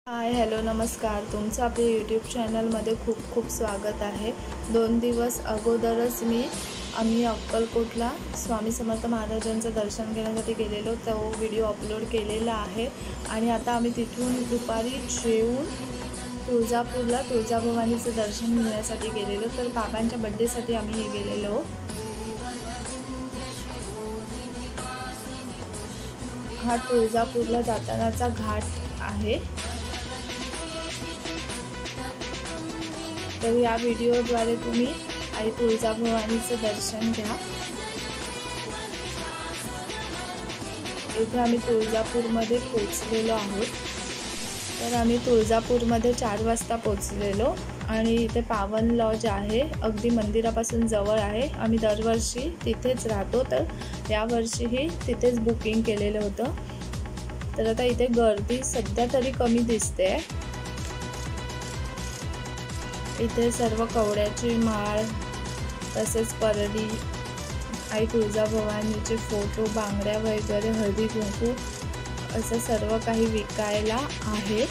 Hi hello नमस्कार, तुमचं आपल्या यूट्यूब चॅनलमध्ये खूप खूप स्वागत आहे। 2 दिवस अगोदरच आम्ही अक्कलकोटला स्वामी समर्थ महाराजांचं दर्शन घेण्यासाठी गेलेलो, तो व्हिडिओ अपलोड केलेला आहे। आणि आता आम्ही तिथून दुपारी जेवून तुळजापूरला तुळजाभवानीचं दर्शन घेण्यासाठी गेलेलो। तर बाबांच्या बर्थडेसाठी आम्ही गेलेलो। हा तुळजापूरला जातानाचा घाट आहे। तर या व्हिडिओद्वारे तुम्ही आई तुळजाभवानीचं दर्शन घ्या। इथे आम्ही तुळजापूरमध्ये पोहोचलेलो आहोत। तर आम्ही तुळजापूरमध्ये 4 वाजता पोहोचलेलो आणि इथे पावन लॉज आहे, अगदी मंदिरापासून जवळ आहे। आम्ही दरवर्षी तिथेच राहतो, तर यावर्षीही तिथेच बुकिंग केलेलं होतं। तर आता इथे गर्दी सध्या तरी कमी दिसते। इथे सर्व कवड्याची माळ, तसेच परडी, आई तुळजाभवानीचे फोटो, बांगड्या वगैरे, हळदी कुंकू असं सर्व काही विकायला आहे।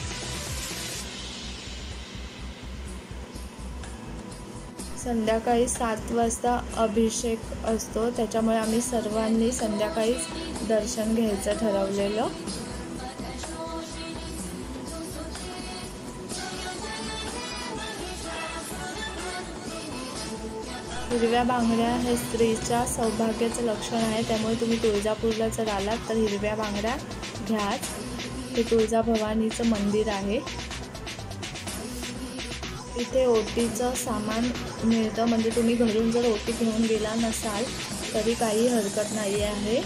संध्याकाळी 7 वाजता अभिषेक असतो, त्याच्यामुळे आम्ही सर्वांनी संध्याकाळीच दर्शन घ्यायचं ठरवलेलं। हिरव्या बांगड्या हे स्त्रीच्या सौभाग्याचं लक्षण आहे, त्यामुळे तुम्ही तुळजापूरला जर आलात तर हिरव्या बांगड्या घ्याच। हे तुळजाभवानीचं मंदिर आहे। इथे ओटीचं सामान मिळतं, म्हणजे तुम्ही घरून जर ओटी घेऊन गेला नसाल तरी काही हरकत नाही आहे।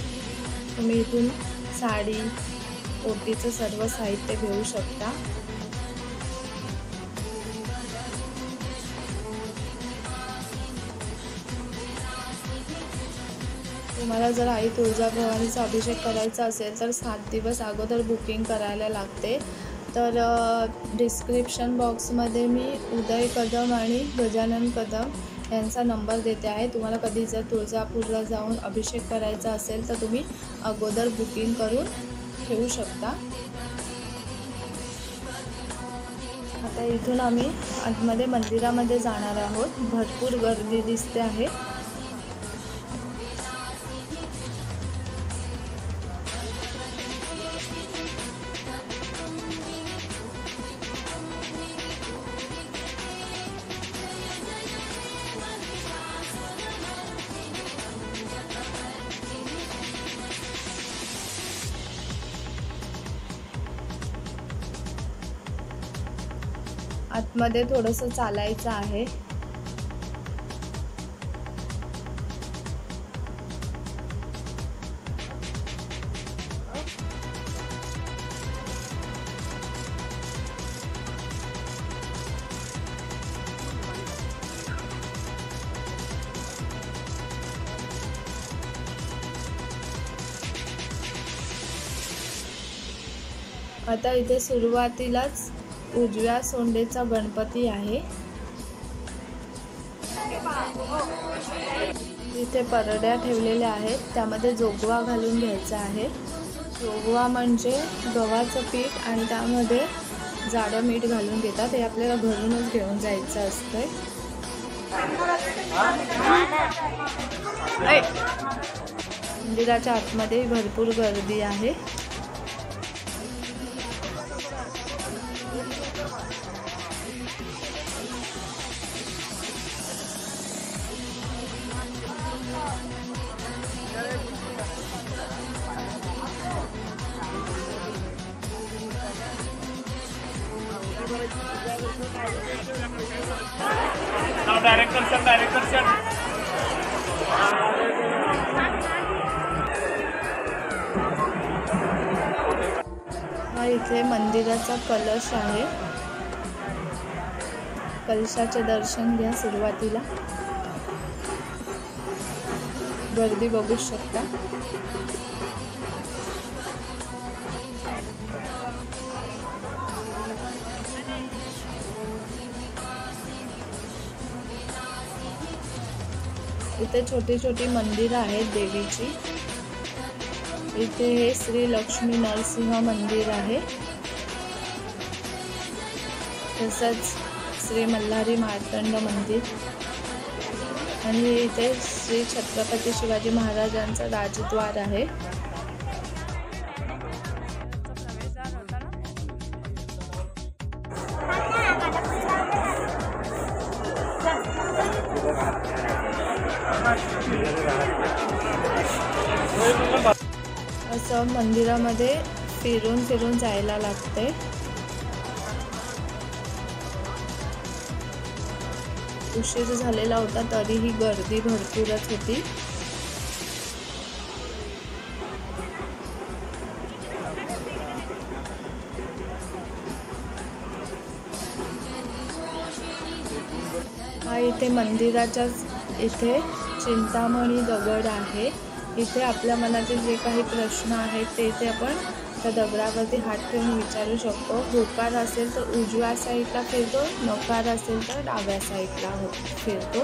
तुम्ही इथून साडी, ओटीचं सर्व साहित्य घेऊ शकता। तुम्हाला जर आई तुळजाभवानीचा अभिषेक करायचा असेल तर 7 दिवस अगोदर बुकिंग करायला लागते। तर डिस्क्रिप्शन बॉक्समध्ये मी उदय कदम आणि गजानन कदम यांचा नंबर देते आहे। तुम्हाला कधी जर तुळजापूरला जाऊन अभिषेक करायचा असेल तर तुम्ही अगोदर बुकिंग करून ठेवू शकता। आता इथून आम्ही आतमध्ये मंदिरामध्ये जाणार आहोत। भरपूर गर्दी दिसते आहे। आतमध्ये थोडंसं चालायचं आहे। आता इथे सुरुवातीलाच उजव्या सोंडेचा गणपती आहे। इथे परड्या ठेवलेल्या आहेत, त्यामध्ये जोगवा घालून घ्यायचा आहे। जोगवा म्हणजे गव्हाचं पीठ आणि त्यामध्ये जाडं मीठ घालून घेतात। हे आपल्याला घरूनच घेऊन जायचं असतं। मंदिराच्या आतमध्ये भरपूर गर्दी आहे। हा इथे मंदिराचा कलश आहे। कलशाचे दर्शन घ्या। सुरुवातीला गर्दी बघू शकता। इथे छोटी छोटी मंदिरं आहेत देवीची। इथे हे श्री लक्ष्मी नरसिंह मंदिर आहे। तसंच श्री मल्हारी मार्तंड मंदिर आणि इथे श्री छत्रपती शिवाजी महाराजांचं राजद्वार आहे। असं मंदिरामध्ये फिरून फिरून जायला लागते। उशीर झालेला होता तरीही गर्दी भरपूरच होती। हा इथे मंदिराच्याच इथे चिंतामणी दगड आहे। इथे आपल्या मनातील जे काही प्रश्न आहेत ते इथे आपण त्या दगडावरती हात ठेवून विचारू शकतो। होकार असेल तर उजव्या साईडला फिरतो, नकार असेल तर डाव्या साईडला फिरतो।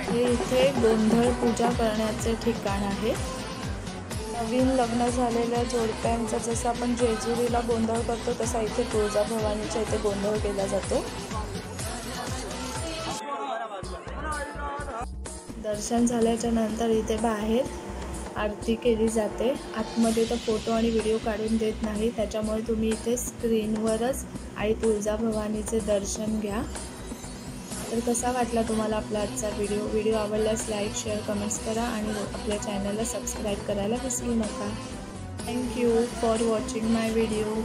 हे इथे गोंधळ पूजा करण्याचे ठिकाण आहे। नवीन लग्न झालेल्या जोडप्यांचा जसं आपण जेजुरीला गोंधळ करतो तसा इथे तुळजाभवानीच्या इथे गोंधळ केला जातो। दर्शन झाल्याच्या नंतर इथे बाहेर आरती केली जाते। आतमध्ये तर फोटो आणि व्हिडिओ काढून देत नाही, त्याच्यामुळे तुम्ही इथे स्क्रीनवरच आई तुळजाभवानीचे दर्शन घ्या। तर कसा वाटला तुम्हाला आपला आजचा व्हिडिओ आवडल्यास लाईक, शेअर, कमेंट्स करा आणि आपल्या चॅनलला सबस्क्राईब करायला विसरू नका। Thank you for watching my video.